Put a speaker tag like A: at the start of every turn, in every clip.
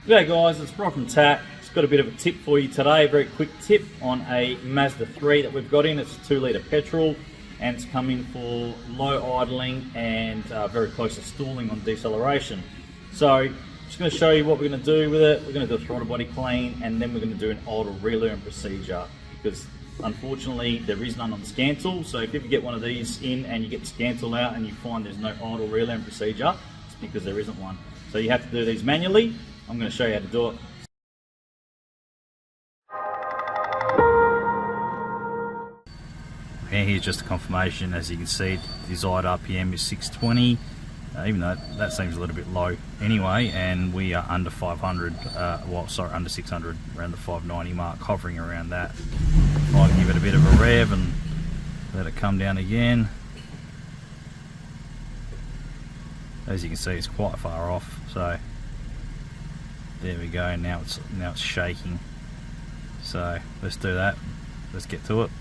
A: G'day guys, it's Rob from TAT. Just got a bit of a tip for you today, a very quick tip on a Mazda 3 that we've got in. It's a 2 litre petrol and it's come in for low idling and very close to stalling on deceleration. So just going to show you what we're going to do with it. We're going to do a throttle body clean and then we're going to do an idle relearn procedure, because unfortunately there is none on the scan tool. So if you ever get one of these in and you get the scan tool out and you find there's no idle relearn procedure, it's because there isn't one. So you have to do these manually. I'm going to show you how to do it. And here's just a confirmation. As you can see, desired RPM is 620, even though that seems a little bit low anyway, and we are under 500, under 600, around the 590 mark, hovering around that. I can give it a bit of a rev and let it come down again. As you can see, it's quite far off, so there we go. Now it's shaking. So let's do that. Let's get to it.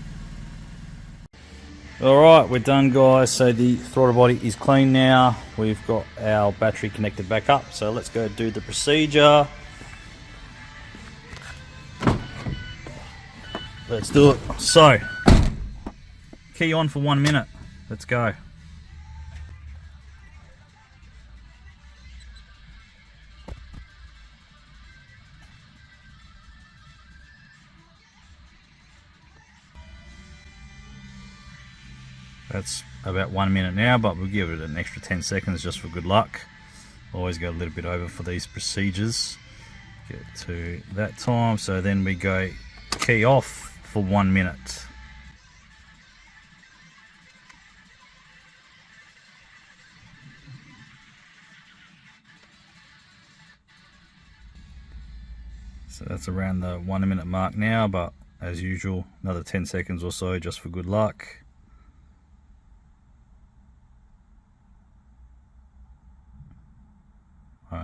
A: Alright, we're done guys. So the throttle body is clean now. We've got our battery connected back up. So let's go do the procedure. Let's do it. So, key on for 1 minute. Let's go. That's about 1 minute now, but we'll give it an extra 10 seconds just for good luck. Always go a little bit over for these procedures. Get to that time, so then we go key off for 1 minute. So that's around the 1 minute mark now, but as usual, another 10 seconds or so just for good luck.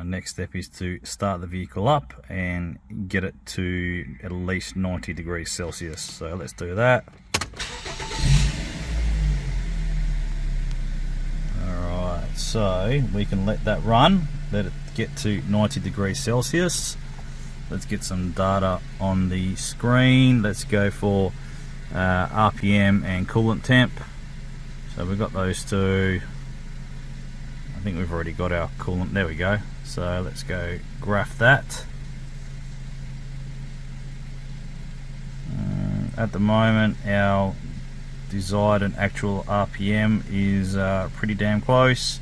A: Next step is to start the vehicle up and get it to at least 90 degrees Celsius. So let's do that. Alright, so we can let that run, let it get to 90 degrees Celsius. Let's get some data on the screen. Let's go for RPM and coolant temp. So we've got those two. I think we've already got our coolant. There we go. So let's go graph that. At the moment, our desired and actual RPM is pretty damn close.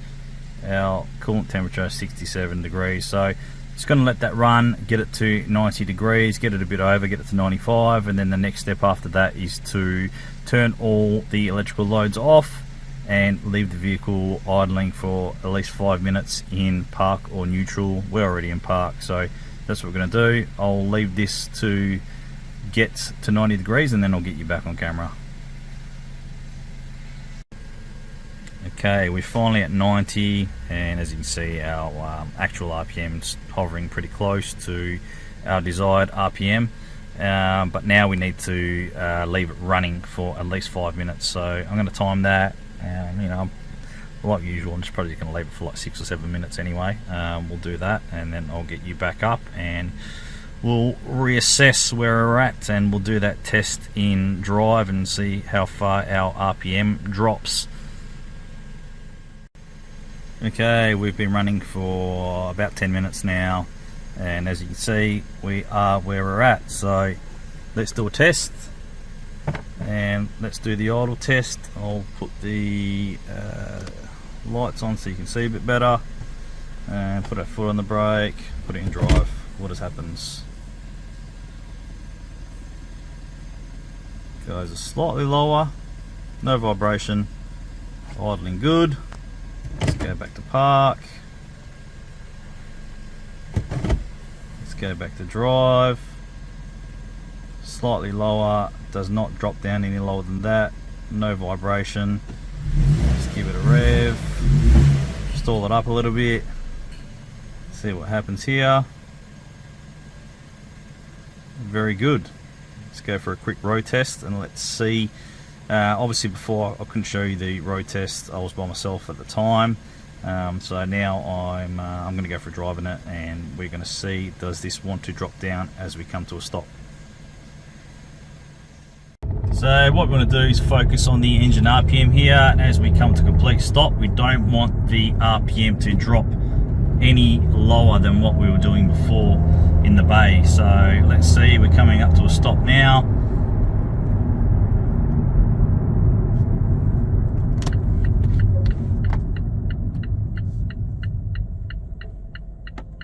A: Our coolant temperature is 67 degrees. So just going to let that run, get it to 90 degrees, get it a bit over, get it to 95, and then the next step after that is to turn all the electrical loads off and leave the vehicle idling for at least 5 minutes in park or neutral. We're already in park, so that's what we're going to do. I'll leave this to get to 90 degrees and then I'll get you back on camera. Okay, we're finally at 90, and as you can see, our actual RPM's hovering pretty close to our desired RPM. But now we need to leave it running for at least 5 minutes. So I'm going to time that. You know, like usual, I'm just probably going to leave it for like 6 or 7 minutes anyway. We'll do that, and then I'll get you back up and we'll reassess where we're at, and we'll do that test in drive and see how far our RPM drops. Okay, we've been running for about 10 minutes now, and as you can see, we are where we're at. So let's do a test. And let's do the idle test. I'll put the lights on so you can see a bit better, and put our foot on the brake, put it in drive. What happens? Goes a slightly lower, no vibration, idling good. Let's go back to park. Let's go back to drive. Slightly lower, does not drop down any lower than that, no vibration. Let's give it a rev, stall it up a little bit, see what happens here. Very good. Let's go for a quick road test and let's see. Obviously before I couldn't show you the road test, I was by myself at the time. So now I'm going to go for a drive in it, and we're going to see, does this want to drop down as we come to a stop. So what we're going to do is focus on the engine RPM here as we come to complete stop. We don't want the RPM to drop any lower than what we were doing before in the bay. So let's see, we're coming up to a stop now.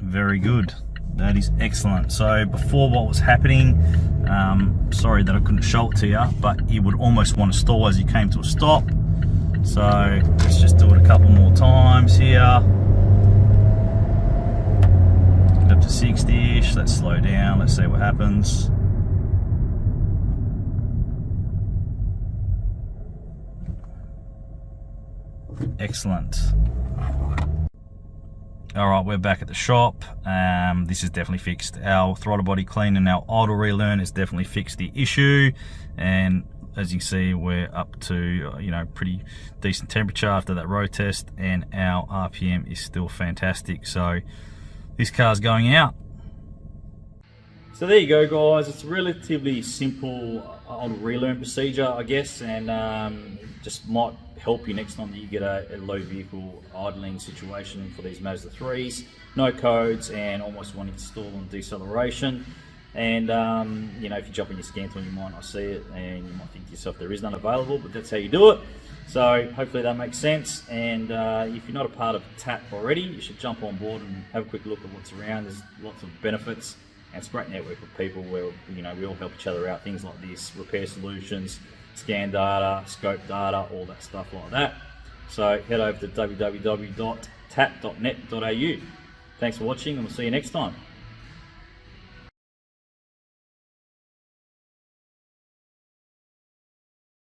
A: Very good. That is excellent. So before, what was happening, sorry that I couldn't show it to you, but you would almost want to stall as you came to a stop. So let's just do it a couple more times here. Get up to 60-ish. Let's slow down. Let's see what happens. Excellent. Alright, we're back at the shop. This is definitely fixed. Our throttle body clean and our idle relearn has definitely fixed the issue, and as you can see, we're up to pretty decent temperature after that road test, and our RPM is still fantastic. So this car's going out. So there you go, guys. It's a relatively simple idle relearn procedure, I guess, and just might help you next time that you get a low vehicle idling situation for these Mazda 3s. No codes and almost wanting to stall on deceleration. And if you jump in your scan tool, you might not see it, and you might think to yourself there is none available, but that's how you do it. So hopefully that makes sense. And if you're not a part of TAP already, you should jump on board and have a quick look at what's around. There's lots of benefits, and it's a great network of people where we all help each other out. Things like this, repair solutions, scan data, scope data, all that stuff like that. So head over to www.tap.net.au. Thanks for watching, and we'll see you next time.